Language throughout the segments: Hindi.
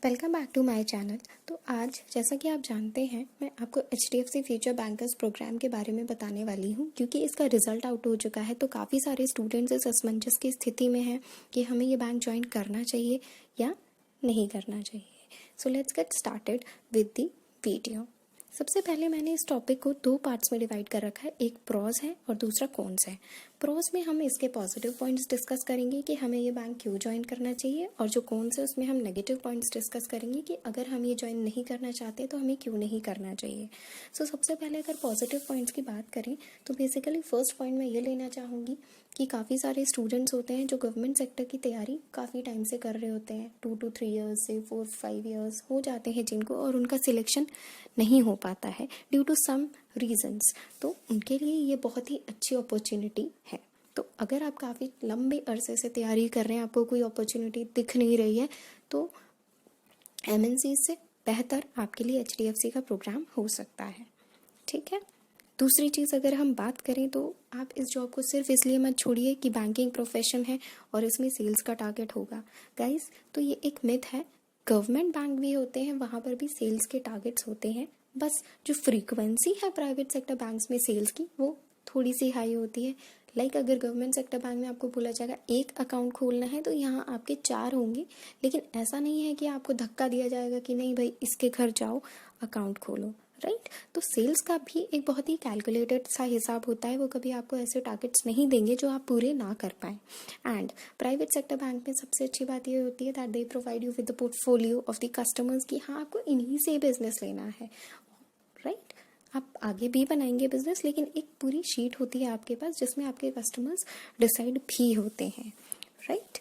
Welcome back to my channel. तो आज जैसा कि आप जानते हैं मैं आपको HDFC फ्यूचर बैंकर्स प्रोग्राम के बारे में बताने वाली हूं, क्योंकि इसका रिजल्ट आउट हो चुका है। तो काफ़ी सारे स्टूडेंट्स इस असमंजस की स्थिति में हैं कि हमें ये बैंक ज्वाइन करना चाहिए या नहीं करना चाहिए। So let's get started with the video. सबसे पहले मैंने इस टॉपिक को दो पार्ट्स में डिवाइड कर रखा है, एक प्रोज है और दूसरा कॉन्स है। प्रोज में हम इसके पॉजिटिव पॉइंट्स डिस्कस करेंगे कि हमें ये बैंक क्यों ज्वाइन करना चाहिए, और जो कॉन्स है उसमें हम नेगेटिव पॉइंट्स डिस्कस करेंगे कि अगर हम ये ज्वाइन नहीं करना चाहते तो हमें क्यों नहीं करना चाहिए। सबसे पहले अगर पॉजिटिव पॉइंट्स की बात करें तो बेसिकली फर्स्ट पॉइंट मैं ये लेना चाहूँगी कि काफ़ी सारे स्टूडेंट्स होते हैं जो गवर्नमेंट सेक्टर की तैयारी काफ़ी टाइम से कर रहे होते हैं, 2 to 3 ईयर्स से 4-5 ईयर्स हो जाते हैं जिनको, और उनका सिलेक्शन नहीं हो पाता है ड्यू टू सम रीजंस। तो उनके लिए ये बहुत ही अच्छी अपॉर्चुनिटी है। तो अगर आप काफ़ी लंबे अरसे से तैयारी कर रहे हैं, आपको कोई अपॉर्चुनिटी दिख नहीं रही है, तो MNC से बेहतर आपके लिए HDFC का प्रोग्राम हो सकता है। ठीक है। दूसरी चीज़ अगर हम बात करें तो आप इस जॉब को सिर्फ इसलिए मत छोड़िए कि बैंकिंग प्रोफेशन है और इसमें सेल्स का टारगेट होगा। गाइस, तो ये एक मिथ है। गवर्नमेंट बैंक भी होते हैं, वहाँ पर भी सेल्स के टारगेट्स होते हैं, बस जो फ्रीक्वेंसी है प्राइवेट सेक्टर बैंक्स में सेल्स की वो थोड़ी सी हाई होती है। अगर गवर्नमेंट सेक्टर बैंक में आपको बोला जाएगा एक अकाउंट खोलना है तो यहाँ आपके 4 होंगे, लेकिन ऐसा नहीं है कि आपको धक्का दिया जाएगा कि नहीं भाई इसके घर जाओ अकाउंट खोलो, राइट। तो सेल्स का भी एक बहुत ही कैलकुलेटेड सा हिसाब होता है, वो कभी आपको ऐसे टारगेट्स नहीं देंगे जो आप पूरे ना कर पाएँ। एंड प्राइवेट सेक्टर बैंक में सबसे अच्छी बात ये होती है that they provide you with the portfolio of the customers कि हाँ आपको इन्हीं से बिजनेस लेना है, राइट। आप आगे भी बनाएंगे बिजनेस, लेकिन एक पूरी शीट होती है आपके पास जिसमें आपके कस्टमर्स डिसाइड भी होते हैं, राइट।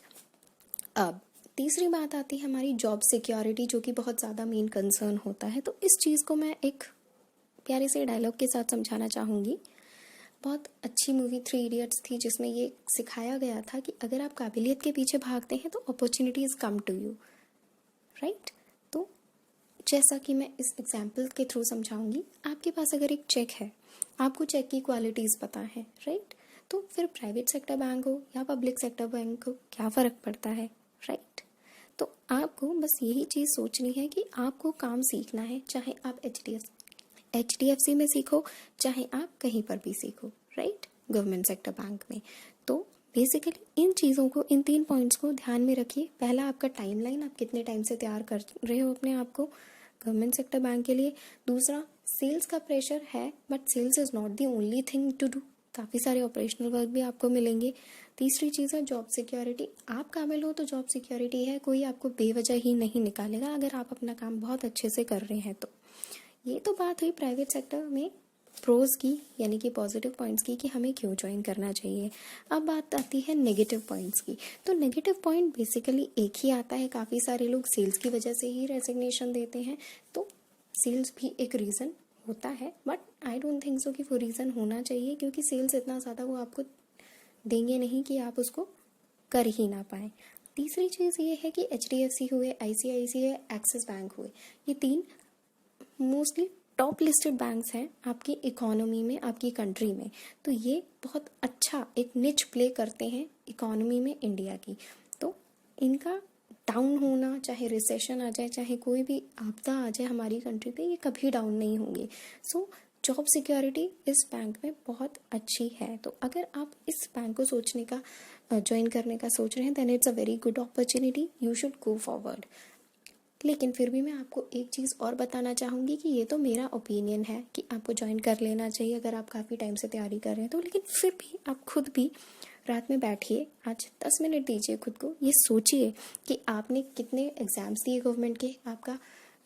अब तीसरी बात आती है हमारी जॉब सिक्योरिटी, जो कि बहुत ज़्यादा मेन कंसर्न होता है। तो इस चीज़ को मैं एक प्यारे से डायलॉग के साथ समझाना चाहूँगी। बहुत अच्छी मूवी 3 इडियट्स थी जिसमें ये सिखाया गया था कि अगर आप काबिलियत के पीछे भागते हैं तो opportunities come to you, right. तो जैसा कि मैं इस एग्जाम्पल के थ्रू समझाऊंगी, आपके पास अगर एक चेक है, आपको चेक की क्वालिटीज़ पता है, राइट। तो फिर प्राइवेट सेक्टर बैंक हो या पब्लिक सेक्टर बैंक हो, क्या फ़र्क पड़ता है, राइट। तो आपको बस यही चीज़ सोचनी है कि आपको काम सीखना है, चाहे आप HDFC में सीखो, चाहे आप कहीं पर भी सीखो, राइट, गवर्नमेंट सेक्टर बैंक में। तो बेसिकली इन चीज़ों को, इन 3 पॉइंट्स को ध्यान में रखिए। पहला आपका टाइमलाइन, आप कितने टाइम से तैयार कर रहे हो अपने आप को गवर्नमेंट सेक्टर बैंक के लिए। दूसरा, सेल्स का प्रेशर है, but sales is not the only thing to do, काफ़ी सारे ऑपरेशनल वर्क भी आपको मिलेंगे। तीसरी चीज़ है जॉब सिक्योरिटी। आप काबिल हो तो जॉब सिक्योरिटी है, कोई आपको बेवजह ही नहीं निकालेगा अगर आप अपना काम बहुत अच्छे से कर रहे हैं। तो ये तो बात हुई प्राइवेट सेक्टर में प्रोज की, यानी कि पॉजिटिव पॉइंट्स की कि हमें क्यों ज्वाइन करना चाहिए। अब बात आती है नेगेटिव पॉइंट्स की। तो नेगेटिव पॉइंट बेसिकली एक ही आता है, काफ़ी सारे लोग सेल्स की वजह से ही रेजिग्नेशन देते हैं। तो सेल्स भी एक रीज़न होता है, but I don't think so कि वो रीज़न होना चाहिए, क्योंकि सेल्स इतना ज़्यादा वो आपको देंगे नहीं कि आप उसको कर ही ना पाएँ। तीसरी चीज़ ये है कि HDFC हुए, ICICI, एक्सिस बैंक हुए, ये 3 मोस्टली टॉप लिस्टेड बैंक्स हैं आपकी इकोनॉमी में, आपकी कंट्री में। तो ये बहुत अच्छा एक निच प्ले करते हैं इकोनॉमी में इंडिया की। तो इनका डाउन होना, चाहे रिसेशन आ जाए, चाहे कोई भी आपदा आ जाए हमारी कंट्री पे, ये कभी डाउन नहीं होंगे। जॉब सिक्योरिटी इस बैंक में बहुत अच्छी है। तो अगर आप इस बैंक को सोचने का, ज्वाइन करने का सोच रहे हैं, then it's a very good opportunity, you should go forward. लेकिन फिर भी मैं आपको एक चीज़ और बताना चाहूँगी कि ये तो मेरा ओपिनियन है कि आपको ज्वाइन कर लेना चाहिए अगर आप काफ़ी टाइम से तैयारी कर रहे हैं तो। लेकिन फिर भी आप खुद भी रात में बैठिए, आज 10 मिनट दीजिए खुद को, ये सोचिए कि आपने कितने एग्ज़ाम्स दिए गवर्नमेंट के, आपका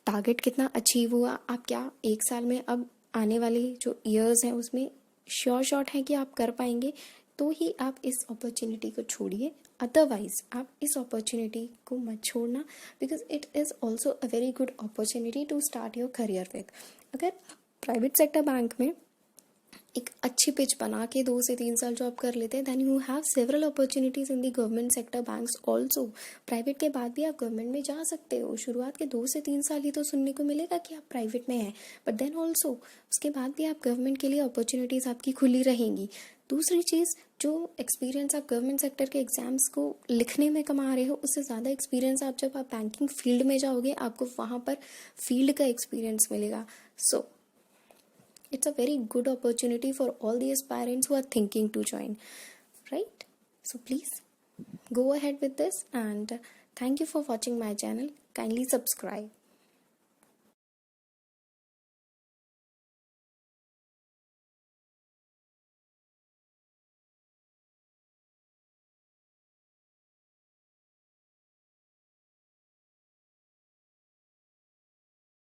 टारगेट कितना अचीव हुआ, आप क्या 1 साल में अब आने वाले जो ईयर्स हैं उसमें श्योर शॉट है कि आप कर पाएंगे। तो ही आप इस अपॉर्चुनिटी को छोड़िए, अदरवाइज आप इस अपॉर्चुनिटी को मत छोड़ना, because it is also a very good opportunity to start your career with. अगर आप प्राइवेट सेक्टर बैंक में एक अच्छी पिच बना के 2 से 3 साल जॉब कर लेते हैं, then you have several opportunities in the government sector banks also. Private के बाद भी आप गवर्नमेंट में जा सकते हो। शुरुआत के 2 से 3 साल ही तो सुनने को मिलेगा कि आप प्राइवेट में हैं, बट देन ऑल्सो उसके बाद भी आप गवर्नमेंट के लिए अपॉर्चुनिटीज़ आपकी खुली रहेंगी। दूसरी चीज़, जो एक्सपीरियंस आप गवर्नमेंट सेक्टर के एग्ज़ाम्स को लिखने में कमा रहे हो, उससे ज़्यादा एक्सपीरियंस आप जब आप बैंकिंग फील्ड में जाओगे आपको वहाँ पर फील्ड का एक्सपीरियंस मिलेगा. सो it's a very good opportunity for all the aspirants who are thinking to join, right? So please go ahead with this, and thank you for watching my channel. Kindly subscribe.